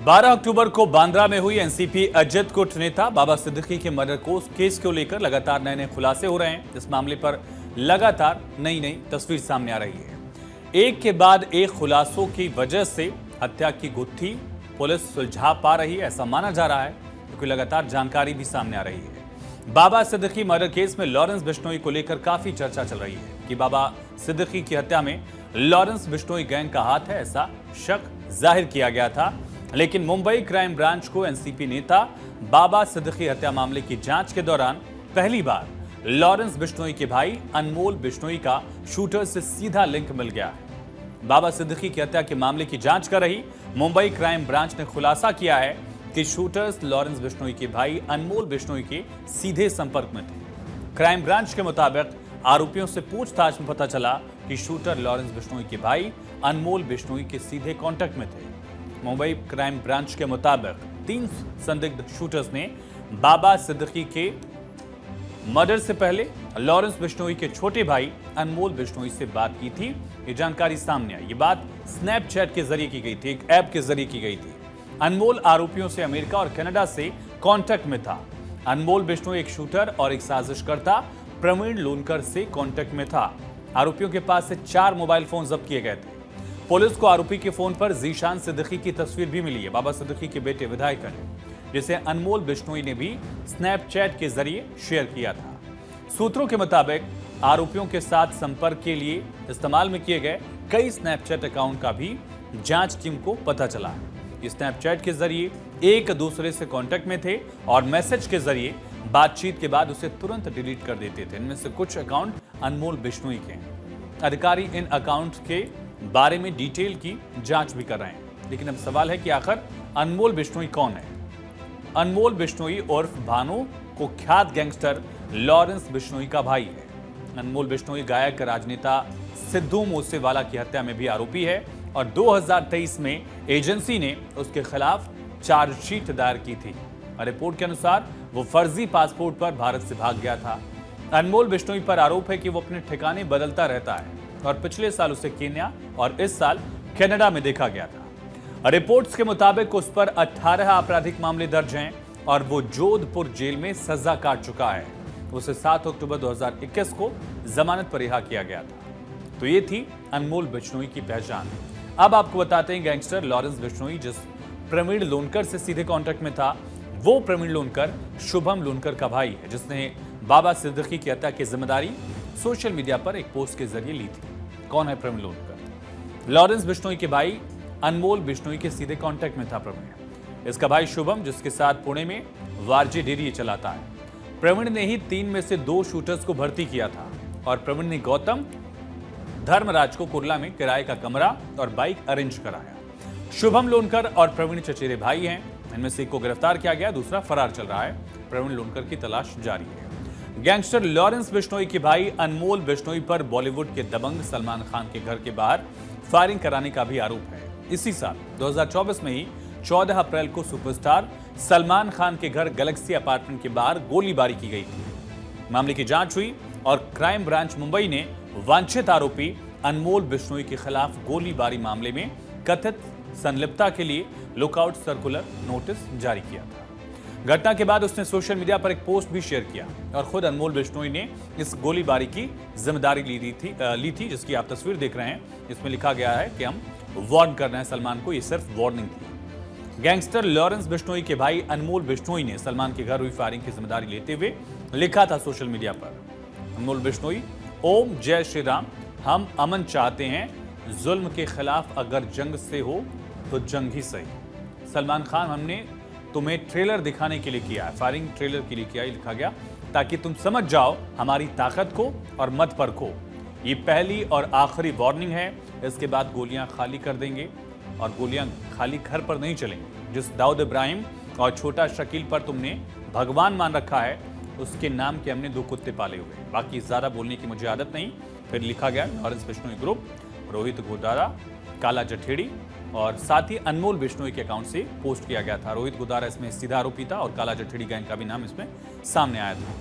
12 अक्टूबर को बांद्रा में हुई एनसीपी अजित गुट नेता बाबा सिद्दीकी के मर्डर केस को लेकर लगातार नए नए खुलासे हो रहे हैं। इस मामले पर लगातार नई नई तस्वीर सामने आ रही है। एक के बाद एक खुलासों की वजह से हत्या की गुत्थी पुलिस सुलझा पा रही है, ऐसा माना जा रहा है, क्योंकि लगातार जानकारी भी सामने आ रही है। बाबा सिद्दीकी मर्डर केस में लॉरेंस बिश्नोई को लेकर काफी चर्चा चल रही है कि बाबा सिद्दीकी की हत्या में लॉरेंस बिश्नोई गैंग का हाथ है, ऐसा शक जाहिर किया गया था। लेकिन मुंबई क्राइम ब्रांच को एनसीपी नेता बाबा सिद्दीकी हत्या मामले की जांच के दौरान पहली बार लॉरेंस बिश्नोई के भाई अनमोल बिश्नोई का शूटर से सीधा लिंक मिल गया है। बाबा सिद्दीकी की हत्या के मामले की जांच कर रही मुंबई क्राइम ब्रांच ने खुलासा किया है कि शूटर्स लॉरेंस बिश्नोई के भाई अनमोल बिश्नोई के सीधे संपर्क में थे। क्राइम ब्रांच के मुताबिक आरोपियों से पूछताछ में पता चला कि शूटर लॉरेंस बिश्नोई के भाई अनमोल बिश्नोई के सीधे कांटेक्ट में थे। मुंबई क्राइम ब्रांच के मुताबिक 3 संदिग्ध शूटर्स ने बाबा सिद्दीकी के मर्डर से पहले लॉरेंस बिश्नोई के छोटे भाई अनमोल बिश्नोई से बात की थी। ये जानकारी सामने आई। ये बात स्नैपचैट के जरिए की गई थी, एक ऐप के जरिए की गई थी। अनमोल आरोपियों से अमेरिका और कनाडा से कांटेक्ट में था। अनमोल बिश्नोई एक शूटर और एक साजिशकर्ता प्रवीण लोनकर से कांटेक्ट में था। आरोपियों के पास से 4 मोबाइल फोन जब्त किए गए थे। पुलिस को आरोपी के फोन पर जीशान सिद्दीकी की तस्वीर भी मिली है। बाबा सिद्दीकी के बेटे विधायक ने, जिसे अनमोल बिश्नोई ने भी स्नैपचैट के जरिए शेयर किया था। सूत्रों के मुताबिक आरोपियों के साथ संपर्क के लिए इस्तेमाल में किए गए कई स्नैपचैट अकाउंट का भी जांच टीम को पता चला है। स्नैपचैट के जरिए एक दूसरे से कांटेक्ट में थे और मैसेज के जरिए बातचीत के बाद उसे तुरंत डिलीट कर देते थे। इनमें से कुछ अकाउंट अनमोल बिश्नोई के हैं। अधिकारी इन अकाउंट के बारे में डिटेल की जांच भी कर रहे हैं। लेकिन अब सवाल है कि आखिर अनमोल बिश्नोई कौन है? अनमोल बिश्नोई उर्फ भानु कुख्यात गैंगस्टर लॉरेंस बिश्नोई का भाई है। अनमोल बिश्नोई गायक राजनेता सिद्धू मूसेवाला की हत्या में भी आरोपी है और 2023 में एजेंसी ने उसके खिलाफ चार्जशीट दायर की थी। रिपोर्ट के अनुसार वो फर्जी पासपोर्ट पर भारत से भाग गया था। अनमोल बिश्नोई पर आरोप है कि वो अपने ठिकाने बदलता रहता है और पिछले साल उसे केन्या और इस साल कनाडा में देखा गया था। रिपोर्ट्स के मुताबिक उस पर 18 आपराधिक मामले दर्ज हैं और वो जोधपुर जेल में सजा काट चुका है। उसे 7 अक्टूबर 2021 को जमानत पर रिहा किया गया था। तो ये थी अनमोल बिश्नोई की पहचान। अब आपको बताते हैं गैंगस्टर लॉरेंस बिश्नोई जिस प्रवीण लोनकर से सीधे कांटेक्ट में था, वो प्रवीण लोनकर शुभम लोनकर का भाई है, जिसने बाबा सिद्दीकी की हत्या की जिम्मेदारी सोशल मीडिया पर एक पोस्ट के जरिए ली थी। कौन है प्रवीण लोनकर? लॉरेंस बिश्नोई के भाई अनमोल बिश्नोई के सीधे कांटेक्ट में था प्रवीण। इसका भाई शुभम, जिसके साथ पुणे में वारजे डेयरी चलाता है। प्रवीण ने ही 3 में से 2 शूटर्स को भर्ती किया था और प्रवीण ने गौतम धर्मराज को कुर्ला में किराए का कमरा और बाइक अरेंज कराया। शुभम लोनकर और प्रवीण चचेरे भाई हैं। इनमें से एक को गिरफ्तार किया गया, दूसरा फरार चल रहा है। प्रवीण लोनकर की तलाश जारी है। गैंगस्टर लॉरेंस बिश्नोई के भाई अनमोल बिश्नोई पर बॉलीवुड के दबंग सलमान खान के घर के बाहर फायरिंग कराने का भी आरोप है। इसी साल 2024 में ही 14 अप्रैल को सुपरस्टार सलमान खान के घर गैलेक्सी अपार्टमेंट के बाहर गोलीबारी की गई थी। मामले की जांच हुई और क्राइम ब्रांच मुंबई ने वांछित आरोपी अनमोल बिश्नोई के खिलाफ गोलीबारी मामले में कथित संलिप्तता के लिए लुकआउट सर्कुलर नोटिस जारी किया था। घटना के बाद उसने सोशल मीडिया पर एक पोस्ट भी शेयर किया और खुद अनमोल बिश्नोई ने इस गोलीबारी की जिम्मेदारी ली थी, जिसकी आप तस्वीर देख रहे हैं। इसमें लिखा गया है कि हम वार्न कर रहे हैं सलमान को, ये सिर्फ वार्निंग थी। गैंगस्टर लॉरेंस बिश्नोई के भाई अनमोल बिश्नोई ने सलमान के घर हुई फायरिंग की जिम्मेदारी लेते हुए लिखा था सोशल मीडिया पर, अनमोल बिश्नोई, ओम जय श्री राम, हम अमन चाहते हैं, जुल्म के खिलाफ अगर जंग से हो तो जंग ही सही। सलमान खान, हमने तुम्हें ट्रेलर दिखाने के लिए किया है, फायरिंग ट्रेलर के लिए किया, लिखा गया, ताकि तुम समझ जाओ हमारी ताकत को और मत परखो। ये पहली और आखिरी वार्निंग है। इसके बाद गोलियां खाली कर देंगे और गोलियां खाली घर पर नहीं चलेंगी। जिस दाऊद इब्राहिम और छोटा शकील पर तुमने भगवान मान रखा है, उसके नाम के हमने 2 कुत्ते पाले हुए हैं। बाकी ज्यादा बोलने की मुझे आदत नहीं। फिर लिखा गया लॉरेंस बिश्नोई ग्रुप, रोहित गोदारा, काला जठेड़ी और साथ ही अनमोल बिश्नोई के अकाउंट से पोस्ट किया गया था। रोहित गोदारा इसमें सीधा आरोपी था और काला जठेड़ी गैंग का भी नाम इसमें सामने आया था।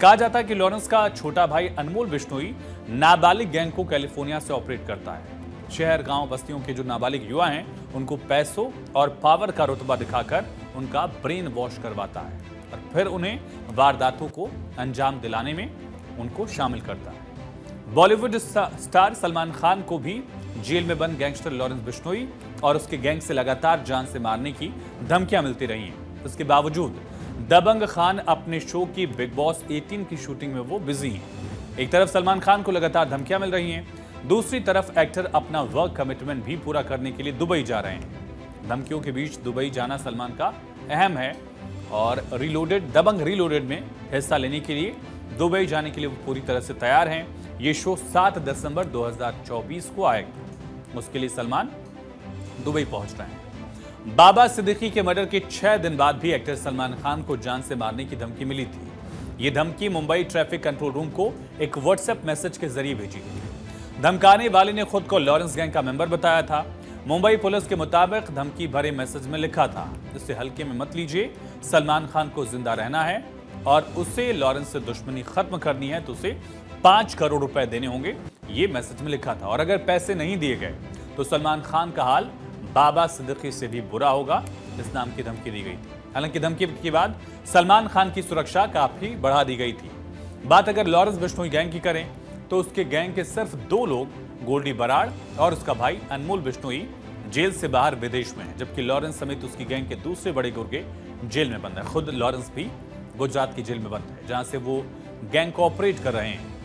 कहा जाता है कि लॉरेंस का छोटा भाई अनमोल बिश्नोई नाबालिग गैंग को कैलिफोर्निया से ऑपरेट करता है। शहर गांव बस्तियों के जो नाबालिग युवा हैं उनको पैसों और पावर का रुतबा दिखाकर उनका ब्रेन वॉश करवाता है और फिर उन्हें वारदातों को अंजाम दिलाने में उनको शामिल करता है। बॉलीवुड स्टार सलमान खान को भी जेल में बंद गैंगस्टर लॉरेंस बिश्नोई और उसके गैंग से लगातार जान से मारने की धमकियां मिलती रही हैं। इसके बावजूद दबंग खान अपने शो की बिग बॉस 18 की शूटिंग में वो बिजी हैं। एक तरफ सलमान खान को लगातार धमकियां मिल रही हैं, दूसरी तरफ एक्टर अपना वर्क कमिटमेंट भी पूरा करने के लिए दुबई जा रहे हैं। धमकियों के बीच दुबई जाना सलमान का अहम है और दबंग रीलोडेड में हिस्सा लेने के लिए दुबई जाने के लिए वो पूरी तरह से तैयार हैं। ये शो 7 दिसंबर 2024 को आएगा, उसके लिए सलमान दुबई पहुंच रहे हैं। बाबा सिद्दीकी के मर्डर के 6 दिन बाद भी एक्टर सलमान खान को जान से मारने की धमकी मिली थी। ये धमकी मुंबई ट्रैफिक कंट्रोल रूम को एक व्हाट्सएप मैसेज के जरिए भेजी गई। धमकाने वाले ने खुद को लॉरेंस गैंग का मेंबर बताया था। मुंबई पुलिस के मुताबिक धमकी भरे मैसेज में लिखा था, इसे हल्के में मत लीजिए, सलमान खान को जिंदा रहना है और उसे लॉरेंस से दुश्मनी खत्म करनी है तो उसे 5 करोड़ रुपए देने होंगे, ये मैसेज में लिखा था। और अगर पैसे नहीं दिए गए तो सलमान खान का हाल बाबा सिद्दीकी से भी बुरा होगा, इस नाम की धमकी दी गई थी। हालांकि धमकी के बाद सलमान खान की सुरक्षा काफी बढ़ा दी गई थी। बात अगर लॉरेंस बिश्नोई गैंग की करें तो उसके गैंग के सिर्फ 2 लोग, गोल्डी बराड़ और उसका भाई अनमोल बिश्नोई, जेल से बाहर विदेश में है, जबकि लॉरेंस समेत उसकी गैंग के दूसरे बड़े गुर्गे जेल में बंद है। खुद लॉरेंस भी गुजरात की जेल में बंद है, जहां से वो गैंग को ऑपरेट कर रहे हैं।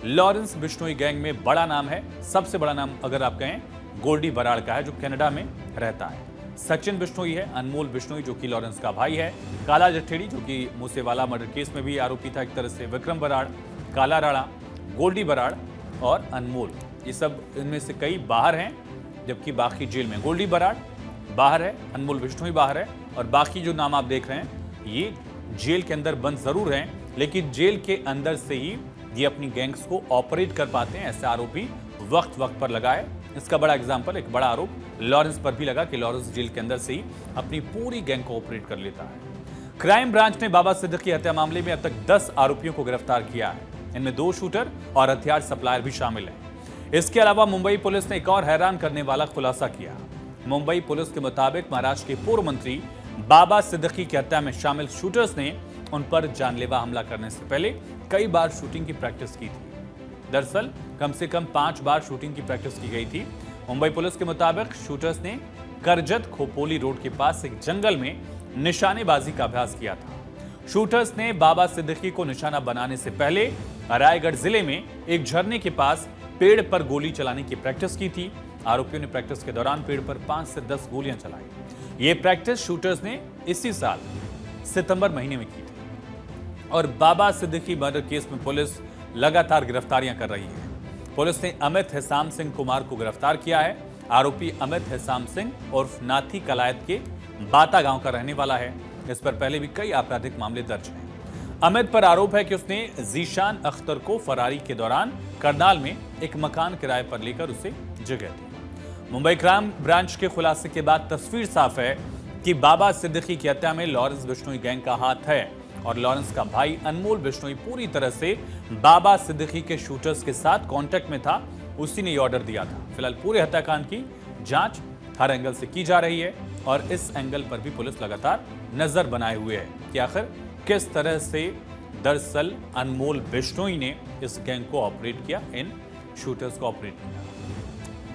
लॉरेंस बिश्नोई गैंग में बड़ा नाम है, सबसे बड़ा नाम अगर आप कहें गोल्डी बराड़ का है, जो कनाडा में रहता है। सचिन बिश्नोई है, अनमोल बिश्नोई जो कि लॉरेंस का भाई है, काला जठेड़ी जो कि मूसेवाला मर्डर केस में भी आरोपी था एक तरह से, विक्रम बराड़, काला राणा, गोल्डी बराड़ और अनमोल, ये सब इनमें से कई बाहर हैं, जबकि बाकी जेल में। गोल्डी बराड़ बाहर है, अनमोल बिश्नोई बाहर है और बाकी जो नाम आप देख रहे हैं ये जेल के अंदर बंद जरूर हैं, लेकिन जेल के अंदर से ही ये अपनी गैंग्स को ऑपरेट कर पाते हैं, ऐसे आरोपी वक्त वक्त पर लगा है। इसका बड़ा एग्जाम्पल, एक बड़ा आरोप लॉरेंस पर भी लगा कि लॉरेंस जेल के अंदर से ही अपनी पूरी गैंग को ऑपरेट कर लेता है। क्राइम ब्रांच ने बाबा सिद्दीकी हत्या मामले में अब तक 10 आरोपियों को गिरफ्तार किया है। इनमें 2 शूटर और हथियार सप्लायर भी शामिल हैं। इसके अलावा मुंबई पुलिस ने एक और हैरान करने वाला खुलासा किया। मुंबई पुलिस के मुताबिक महाराष्ट्र के पूर्व मंत्री बाबा सिद्दीकी की हत्या में शामिल शूटर्स ने उन पर जानलेवा हमला करने से पहले कई बार शूटिंग की प्रैक्टिस की थी। दरअसल कम से कम 5 बार शूटिंग की प्रैक्टिस की गई थी। मुंबई पुलिस के मुताबिक शूटर्स ने करजत खोपोली रोड के पास एक जंगल में निशानेबाजी का अभ्यास किया था। शूटर्स ने बाबा सिद्दीकी को निशाना बनाने से पहले रायगढ़ जिले में एक झरने के पास पेड़ पर गोली चलाने की प्रैक्टिस की थी। आरोपियों ने प्रैक्टिस के दौरान पेड़ पर 5 से 10 गोलियां चलाई। ये प्रैक्टिस शूटर्स ने इसी साल सितंबर महीने में की थी। और बाबा सिद्दीकी मर्डर केस में पुलिस लगातार गिरफ्तारियां कर रही है। पुलिस ने अमित हिसाम सिंह कुमार को गिरफ्तार किया है। आरोपी अमित हिसाम सिंह उर्फ नाथी कलायत के बाता गांव का रहने वाला है। इस पर पहले भी कई आपराधिक मामले दर्ज हैं। अमित पर आरोप है कि उसने जीशान अख्तर को फरारी के दौरान करनाल में एक मकान किराए पर लेकर उसे जगह दी। मुंबई क्राइम ब्रांच के खुलासे के बाद तस्वीर साफ है कि बाबा सिद्दीकी की हत्या में लॉरेंस बिश्नोई गैंग का हाथ है और लॉरेंस का भाई अनमोल बिश्नोई पूरी तरह से बाबा सिद्दीकी के शूटर्स के साथ कांटेक्ट में था, उसी ने ये ऑर्डर दिया था। फिलहाल पूरे हत्याकांड की जांच हर एंगल से की जा रही है और इस एंगल पर भी पुलिस लगातार नजर बनाए हुए है कि आखिर किस तरह से दरअसल अनमोल बिश्नोई ने इस गैंग को ऑपरेट किया, इन शूटर्स को ऑपरेट किया।